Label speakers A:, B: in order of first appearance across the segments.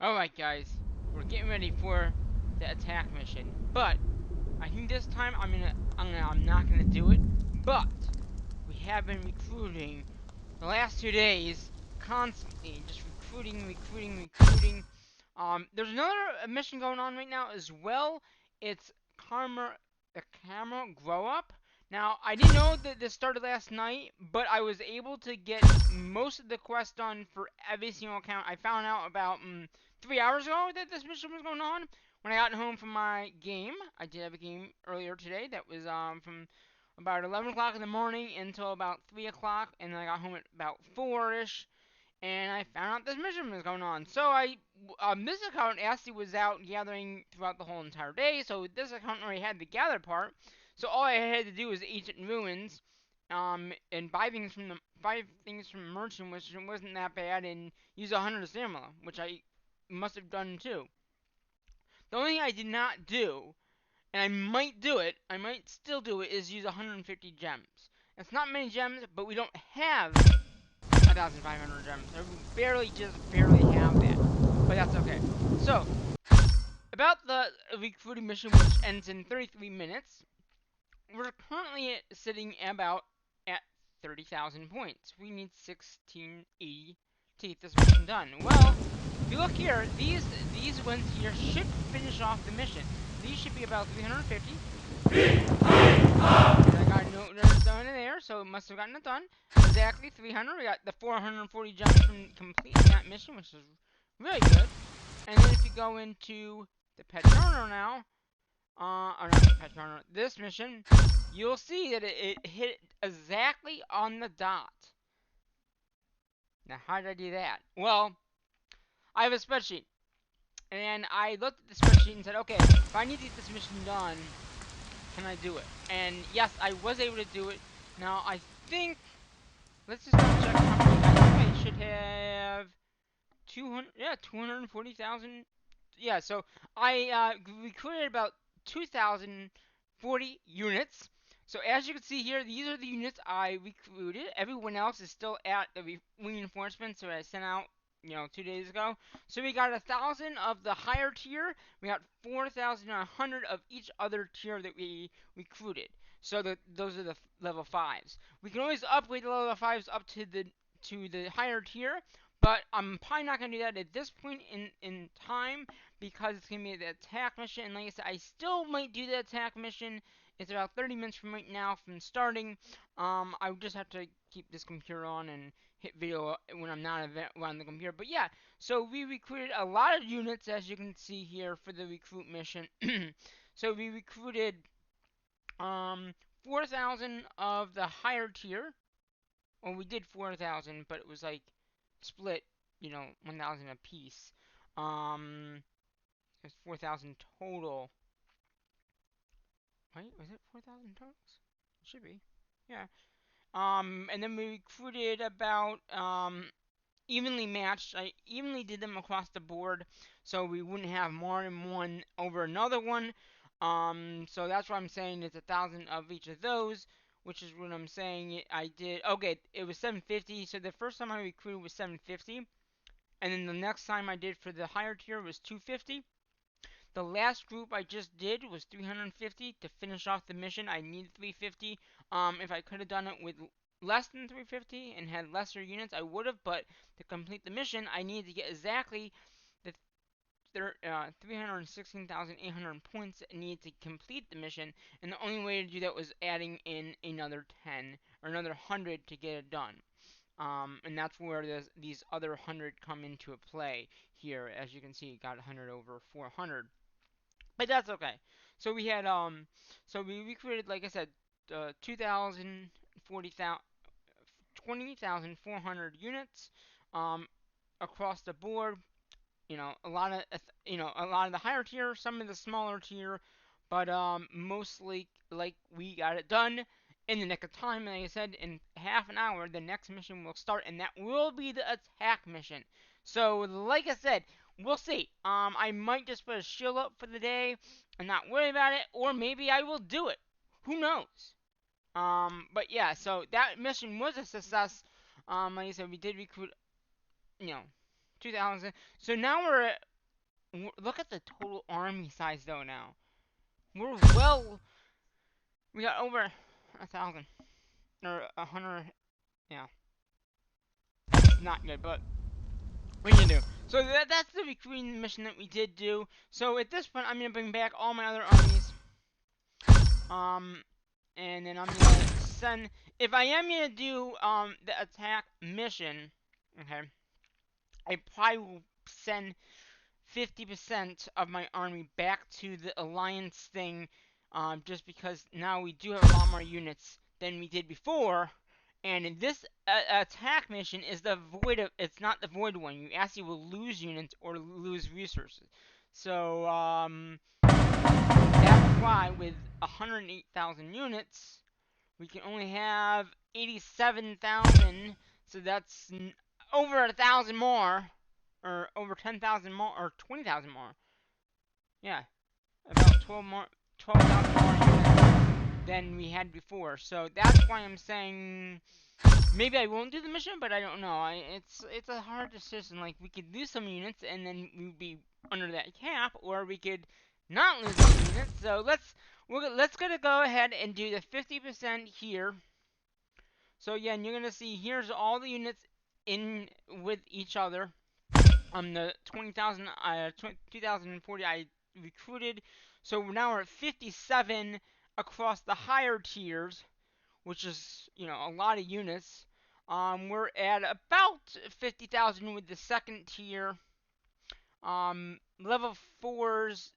A: Alright guys, we're getting ready for the attack mission, but I think this time I'm not gonna do it, but we have been recruiting the last 2 days constantly, just recruiting. There's another mission going on right now as well. It's the camera grow up. Now, I didn't know that this started last night, but I was able to get most of the quest done for every single account. I found out about 3 hours ago that this mission was going on. When I got home from my game, I did have a game earlier today that was from about 11 o'clock in the morning until about 3 o'clock, and then I got home at about 4-ish, and I found out this mission was going on. So this account actually was out gathering throughout the whole entire day, so this account already had the gather part. So all I had to do was Ancient Ruins, and buy things from the merchant, which wasn't that bad, and use 100 stamina, which I must have done too. The only thing I did not do, and I might do it, I might still do it, is use 150 gems. It's not many gems, but we don't have 1,500 gems. We just barely have that. But that's okay. So, about the recruiting mission, which ends in 33 minutes, we're currently sitting about at 30,000 points. We need 1680 to get this mission done. Well, if you look here, these ones here should finish off the mission. These should be about 350. And I got no nerds done in there, so it must have gotten it done. Exactly 300. We got the 440 gems from completing that mission, which is really good. And then if you go into the pet journal now, or not the pet journal, this mission, you'll see that it hit exactly on the dot. Now, how did I do that? Well, I have a spreadsheet. And I looked at the spreadsheet and said, okay, if I need to get this mission done, can I do it? And yes, I was able to do it. Now, I think, let's just check how many, I think I should have 240,000. Yeah, so I recruited about 2,040 units. So as you can see here, these are the units I recruited. Everyone else is still at the reinforcements that I sent out, 2 days ago. So we got 1,000 of the higher tier. We got 4,100 of each other tier that we recruited. So those are the level 5s. We can always upgrade the level 5s up to the higher tier, but I'm probably not going to do that at this point in time because it's going to be the attack mission. And like I said, I still might do the attack mission. It's about 30 minutes from right now from starting. I would just have to keep this computer on and hit video when I'm not around the computer. But yeah, so we recruited a lot of units, as you can see here, for the recruit mission. So we recruited 4,000 of the higher tier. Well, we did 4,000, but it was like split, 1,000 a piece. It's 4,000 total. Wait, was it 4,000 totals? It should be. Yeah. And then we recruited about, evenly matched. I evenly did them across the board, so we wouldn't have more than one over another one. So that's what I'm saying. It's 1,000 of each of those, which is what I'm saying. I did. Okay, it was 750. So the first time I recruited was 750, and then the next time I did for the higher tier was 250. The last group I just did was 350 to finish off the mission. I needed 350. If I could have done it with less than 350 and had lesser units, I would have. But to complete the mission, I needed to get exactly the 316,800 points that needed to complete the mission. And the only way to do that was adding in another 10 or another 100 to get it done. And that's where these other 100 come into play here. As you can see, it got 100 over 400. But that's okay. So we had so we recreated, like I said, 20,400 units across the board. A lot of the higher tier, some of the smaller tier, but mostly like we got it done in the nick of time. Like I said, in half an hour, the next mission will start, and that will be the attack mission. So, like I said, we'll see. I might just put a shield up for the day and not worry about it, or maybe I will do it. Who knows? But yeah, so that mission was a success. Like I said, we did recruit, 2,000. So now we're look at the total army size though now. We're well. We got over 1,000 or 100. Yeah, it's not good, but what can you do? So that's the recruiting mission that we did do. So at this point, I'm gonna bring back all my other armies. And then I'm gonna send. If I am gonna do the attack mission, okay, I probably will send 50% of my army back to the alliance thing, just because now we do have a lot more units than we did before. And in this attack mission is the void of. It's not the void one. You actually will lose units or lose resources. So that's why with 108,000 units, we can only have 87,000. So that's over 1,000 more, or over 10,000 more, or 20,000 more. Yeah, about 12,000 more units than we had before. So that's why I'm saying maybe I won't do the mission, but I don't know. It's a hard decision. Like, we could lose some units and then we'd be under that cap, or we could not lose some units. So let's gonna go ahead and do the 50% here. So yeah, and you're gonna see here's all the units in with each other. The 2040 I recruited. So now we're at 57 across the higher tiers, which is, a lot of units. We're at about 50,000 with the second tier. Level 4s,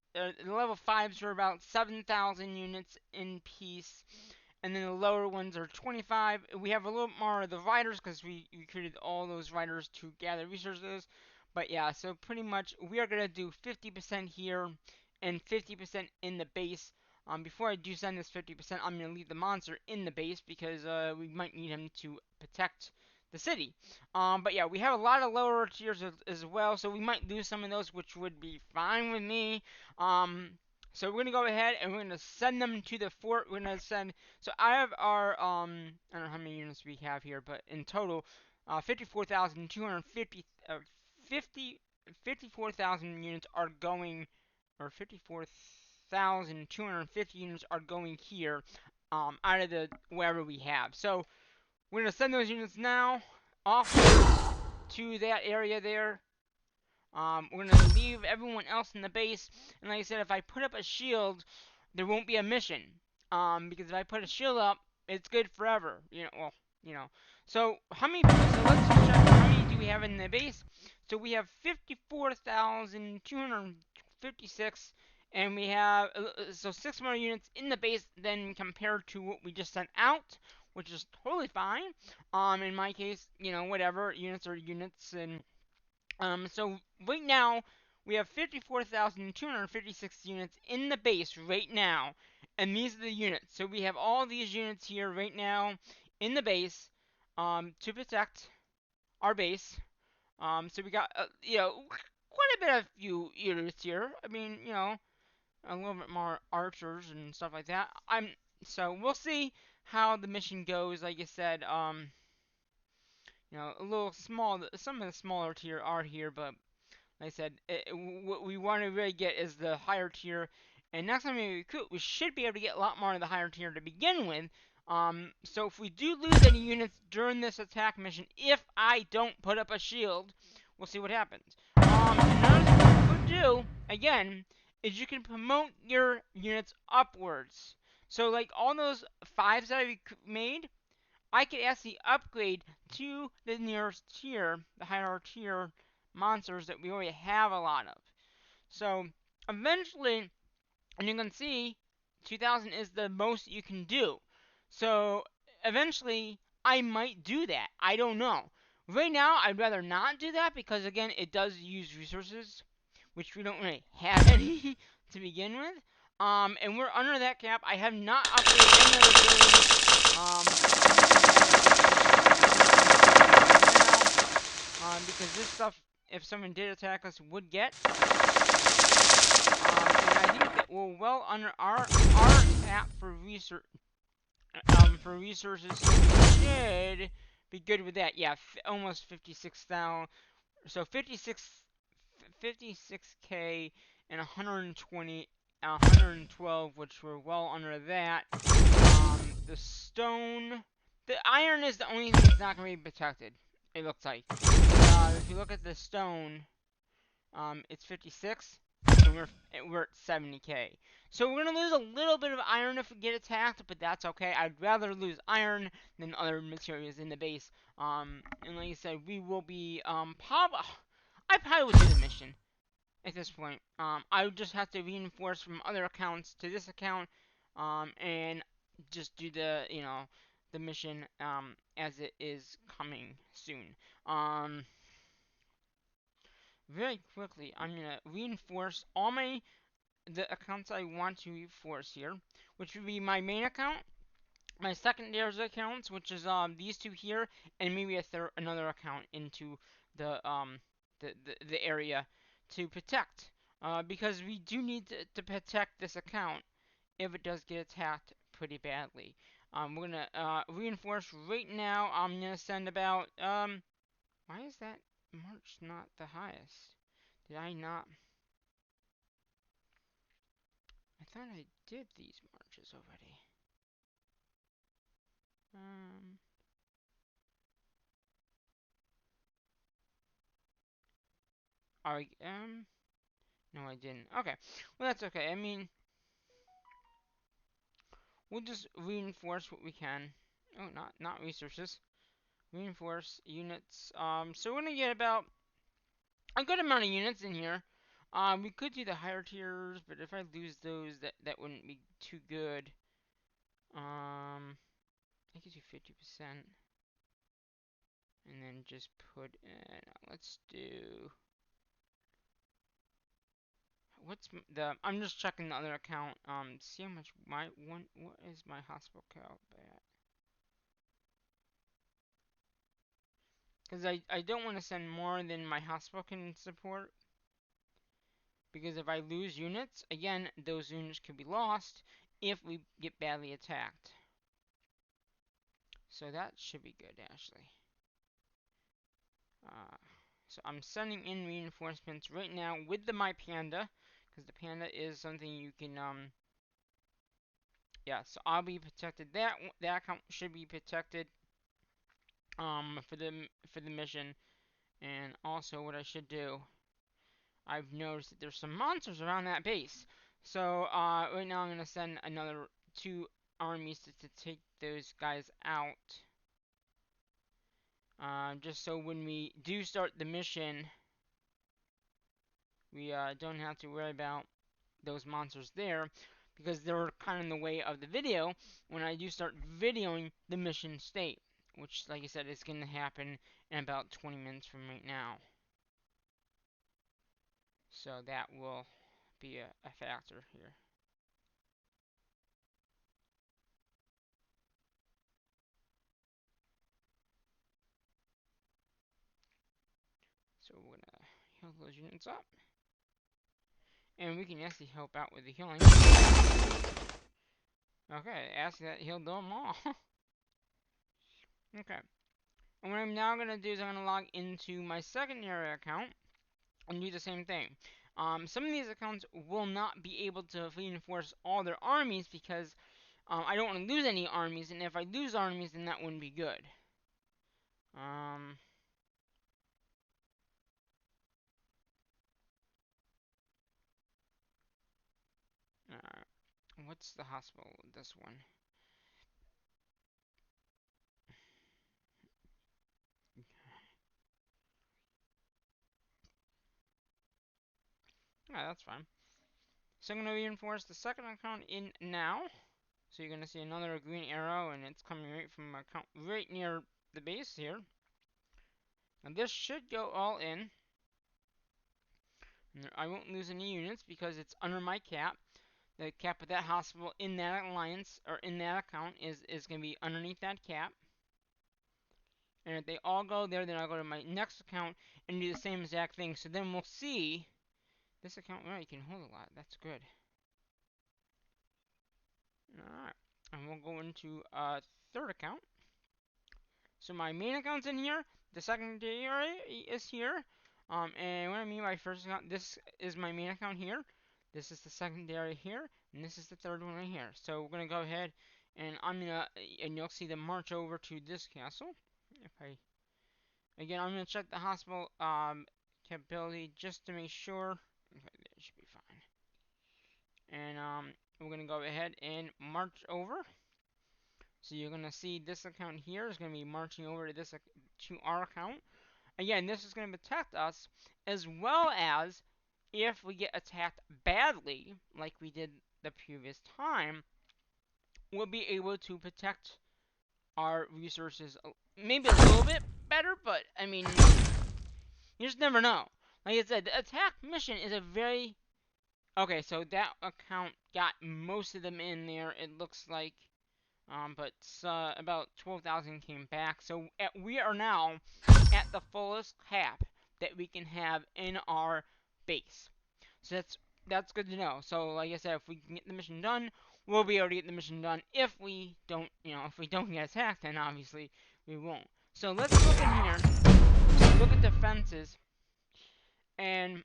A: level 5s are about 7,000 units in peace. And then the lower ones are 25. We have a little more of the riders because we recruited all those riders to gather resources. But yeah, so pretty much we are going to do 50% here and 50% in the base. Before I do send this 50%, I'm going to leave the monster in the base because we might need him to protect the city. But yeah, we have a lot of lower tiers as well, so we might lose some of those, which would be fine with me. So we're going to go ahead and we're going to send them to the fort. We're going to send. So I have our I don't know how many units we have here, but in total, 54,250 54,000 units are going, or 54,250 units are going here, out of the wherever we have. So we're gonna send those units now off to that area there. We're gonna leave everyone else in the base, and like I said, if I put up a shield, there won't be a mission. Because if I put a shield up, it's good forever. So how many? So let's just check how many do we have in the base. So we have 54,256, and we have so 6 more units in the base than compared to what we just sent out, which is totally fine. In my case, whatever, units are units, and so right now we have 54,256 units in the base right now, and these are the units. So we have all these units here right now in the base, to protect our base. So we got quite a bit of few units here. I mean, a little bit more archers and stuff like that. So we'll see how the mission goes. Like I said, a little small. Some of the smaller tier are here, but like I said, what we want to really get is the higher tier. And next time we recruit, we should be able to get a lot more of the higher tier to begin with. So if we do lose any units during this attack mission, if I don't put up a shield, we'll see what happens. Another thing you could do, again, is you can promote your units upwards. So like all those 5s that I made, I could actually upgrade to the nearest tier, the higher tier monsters that we already have a lot of. So eventually, and you can see 2,000 is the most you can do. So eventually, I might do that. I don't know. Right now, I'd rather not do that because, again, it does use resources, which we don't really have any to begin with. And we're under that cap. I have not upgraded any other buildings. Because this stuff, if someone did attack us, would get. And I think that we're well under our cap for research. For resources, should be good with that. Yeah, almost 56,000. So 56k and 120, 112, which were well under that. The stone, the iron is the only thing that's not going to be protected. It looks like. If you look at the stone, it's 56, and we're at 70k. So we're gonna lose a little bit of iron if we get attacked, but that's okay. I'd rather lose iron than other materials in the base. And like I said, we will be I probably would do the mission at this point. I would just have to reinforce from other accounts to this account, and just do the mission as it is coming soon. Very quickly, I'm gonna reinforce all the accounts I want to reinforce here, which would be my main account, my secondary accounts, which is these two here, and maybe another account into the area to protect. Because we do need to protect this account if it does get attacked pretty badly. We're gonna reinforce right now. I'm gonna send about why is that march not the highest? Did I not? I thought I did these marches already. Um, no, I didn't. Okay, well that's okay. I mean, we'll just reinforce what we can. Oh, not resources. Reinforce units. So we're gonna get about a good amount of units in here. We could do the higher tiers, but if I lose those, that wouldn't be too good. I could do 50%, and then just put in. Let's do. What's the? I'm just checking the other account. See how much my one. What is my hospital count at? Because I don't want to send more than my hospital can support. Because if I lose units, again, those units could be lost if we get badly attacked. So that should be good, actually. So I'm sending in reinforcements right now with the My Panda, because the Panda is something you can yeah. So I'll be protected. That account should be protected for the mission. And also, what I should do, I've noticed that there's some monsters around that base. So right now I'm gonna send another 2 armies to take those guys out. Just so when we do start the mission, we don't have to worry about those monsters there, because they're kind of in the way of the video when I do start videoing the mission state, which, like I said, is going to happen in about 20 minutes from right now. So that will be a factor here. So we're going to heal those units up. And we can actually help out with the healing. Okay, actually that healed them all. Okay. And what I'm now going to do is I'm going to log into my secondary account and do the same thing. Some of these accounts will not be able to reinforce all their armies because I don't want to lose any armies, and if I lose armies, then that wouldn't be good. What's the hospital? This one. Yeah, that's fine. So I'm going to reinforce the second account in now. So you're going to see another green arrow, and it's coming right from my account right near the base here. And this should go all in. And I won't lose any units because it's under my cap. The cap of that hospital in that alliance, or in that account, is going to be underneath that cap. And if they all go there, then I'll go to my next account and do the same exact thing. So then we'll see. This account, well, you can hold a lot. That's good. Alright. And we'll go into a third account. So my main account's in here. The secondary is here. And what I mean by first account, this is my main account here. This is the secondary here, and this is the third one right here. So we're gonna go ahead, and and you'll see the march over to this castle. If I, again, I'm gonna check the hospital capability just to make sure. Okay, it should be fine. And we're gonna go ahead and march over. So you're gonna see this account here is gonna be marching over to to our account. Again, this is going to protect us, as well as if we get attacked badly, like we did the previous time, we'll be able to protect our resources maybe a little bit better, but I mean, you just never know. Like I said, the attack mission is a very... Okay, so that account got most of them in there, it looks like. But about 12,000 came back. So we are now at the fullest cap that we can have in our base. So that's good to know. So like I said, if we can get the mission done, we'll be able to get the mission done. If we don't, if we don't get attacked, then obviously we won't. So let's look in here. Look at defenses, and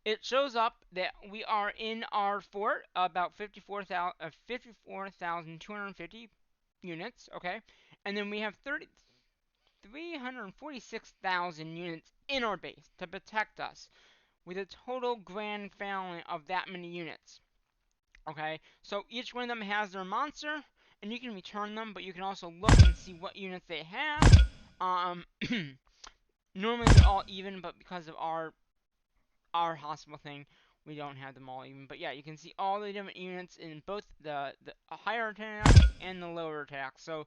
A: it shows up that we are in our fort about 54,250 units. Okay, and then we have 346,000 units in our base to protect us, with a total grand family of that many units. Okay, so each one of them has their monster, and you can return them, but you can also look and see what units they have. Normally they're all even, but because of our hospital thing, we don't have them all even. But yeah, you can see all the different units in both the higher attacks and the lower attacks. So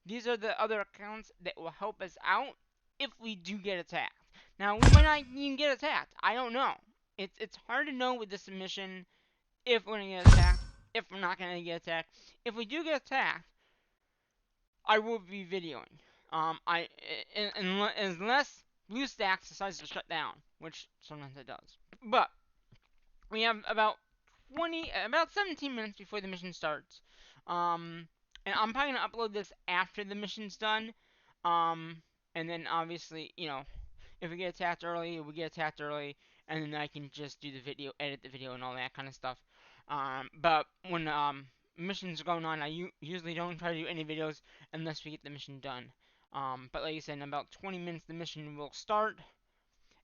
A: these are the other accounts that will help us out if we do get attacked. Now, we might not even get attacked. I don't know. It's hard to know with this mission if we're going to get attacked, if we're not going to get attacked. If we do get attacked, I will be videoing. Unless BlueStacks decides to shut down, which sometimes it does. But we have about 17 minutes before the mission starts. And I'm probably gonna upload this after the mission's done. And then obviously, if we get attacked early, we get attacked early, and then I can just do the video, edit the video, and all that kind of stuff. But when missions are going on, I usually don't try to do any videos unless we get the mission done. But like I said, in about 20 minutes, the mission will start.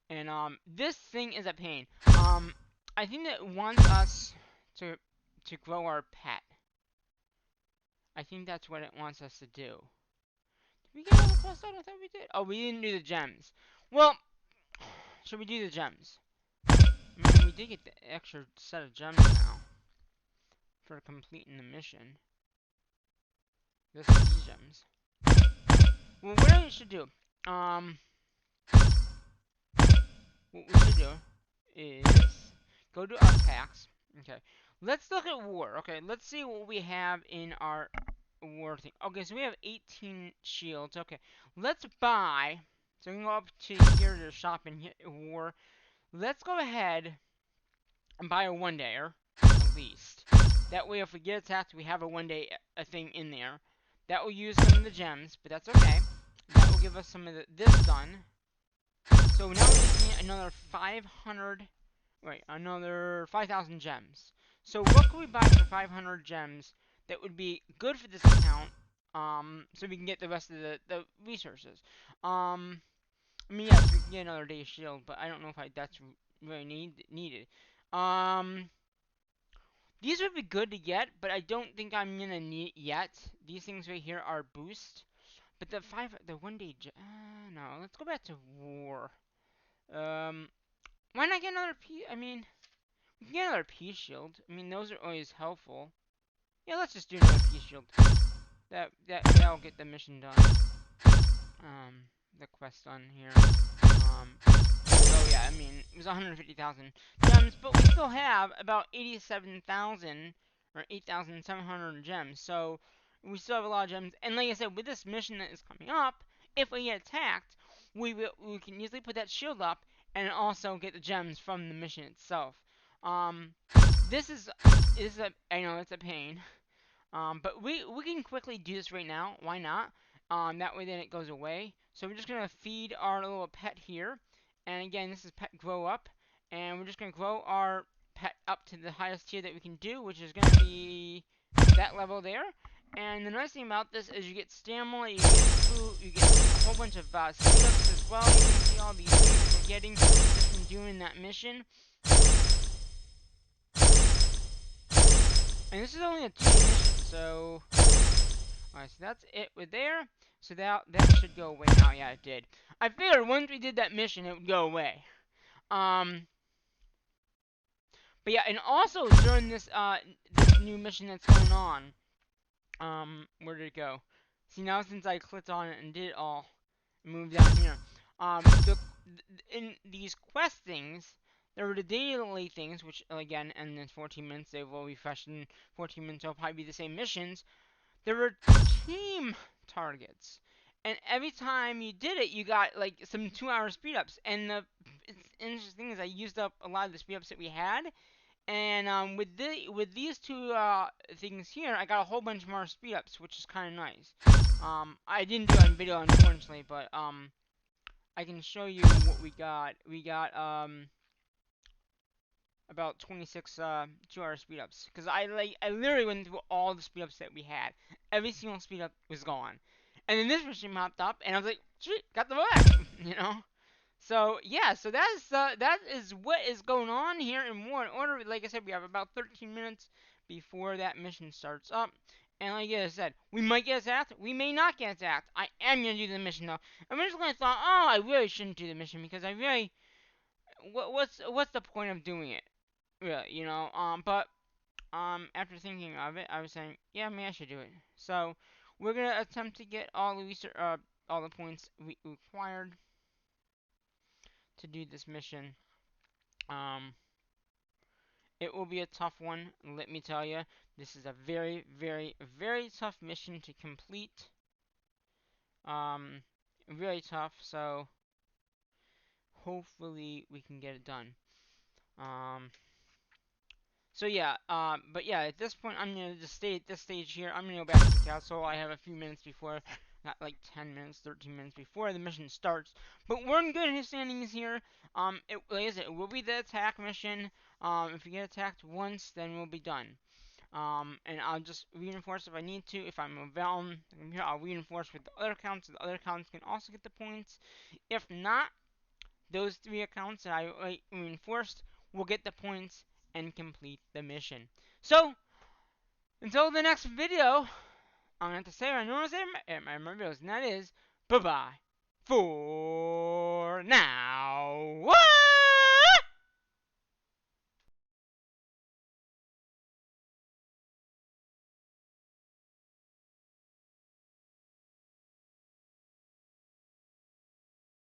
A: And this thing is a pain. I think it wants us to grow our pet. I think that's what it wants us to do. Did we get all the quests done? I thought we did. Oh, we didn't do the gems. Well, should we do the gems? I mean, we did get the extra set of gems now for completing the mission. This is these gems. Well, what we should do, what we should do is go to our packs. Okay, let's look at war. Okay, let's see what we have in our war thing. Okay, so we have 18 shields. Okay, let's buy. So we can go up to here to shop in war. Let's go ahead and buy a one-dayer, at least. That way, if we get attacked, we have a one-day thing in there. That will use some of the gems, but that's okay. That will give us some of this done. So now we just need another 500... Wait, another 5,000 gems. So what could we buy for 500 gems that would be good for this account, so we can get the rest of the resources? I mean, yes, we can get another day shield, but I don't know if that's really needed. These would be good to get, but I don't think I'm gonna need it yet. These things right here are boost. But the one day, no, let's go back to war. Why not get another I mean, we can get another P shield. I mean, those are always helpful. Yeah, let's just do another P shield. That'll get the mission done. The quest done here. So yeah, I mean, it was 150,000 gems, but we still have about 87,000 or 8,700 gems. So we still have a lot of gems. And like I said, with this mission that is coming up, if we get attacked, we can easily put that shield up and also get the gems from the mission itself. This is I know it's a pain. But we can quickly do this right now. Why not? That way then it goes away. So we're just gonna feed our little pet here. And again, this is pet grow up, and we're just gonna grow our pet up to the highest tier that we can do, which is gonna be that level there. And the nice thing about this is you get stamina, you get food, you get a whole bunch of speed-ups as well. You can see all these things that we're getting just from doing that mission. And this is only a 2 mission, so... Alright, so that's it with there. So that should go away now. Yeah, it did. I figured once we did that mission, it would go away. But yeah, and also during this this new mission that's going on, where did it go? See, now since I clicked on it and did it all, moved down here. In these quest things, there were the daily things, which again, and in 14 minutes they will refresh in 14 minutes. They'll probably be the same missions. There were team targets, and every time you did it, you got like some 2-hour speed ups. And the interesting thing is, I used up a lot of the speed ups that we had. And with these two things here, I got a whole bunch more speed ups, which is kind of nice. I didn't do it on video, unfortunately, but I can show you what we got. We got about 26 2-hour speed ups, because I literally went through all the speed ups that we had. Every single speed up was gone, and then this machine popped up, and I was like, sweet, got the back, you know. So yeah, so that is what is going on here in more in order. Like I said, we have about 13 minutes before that mission starts up. And like I said, we might get attacked, we may not get attacked. I am gonna do the mission though. Originally I thought, oh, I really shouldn't do the mission because I really, what's the point of doing it, really, you know? But after thinking of it, I was saying, yeah, maybe I should do it. So we're gonna attempt to get all the all the points required to do this mission. Um, it will be a tough one, let me tell you. This is a very, very, very tough mission to complete. Really tough, so hopefully we can get it done. So yeah, but yeah, at this point, I'm gonna just stay at this stage here. I'm gonna go back to the castle. I have a few minutes before, not like 10 minutes, 13 minutes before the mission starts. But we're in good standings here. Like I said, it will be the attack mission. If we get attacked once, then we'll be done. And I'll just reinforce if I need to. If I'm around here, I'll reinforce with the other accounts. So the other accounts can also get the points. If not, those 3 accounts that I reinforced will get the points and complete the mission. So, until the next video, I'm going to say what I normally say in my videos, and that is, bye-bye for now. What?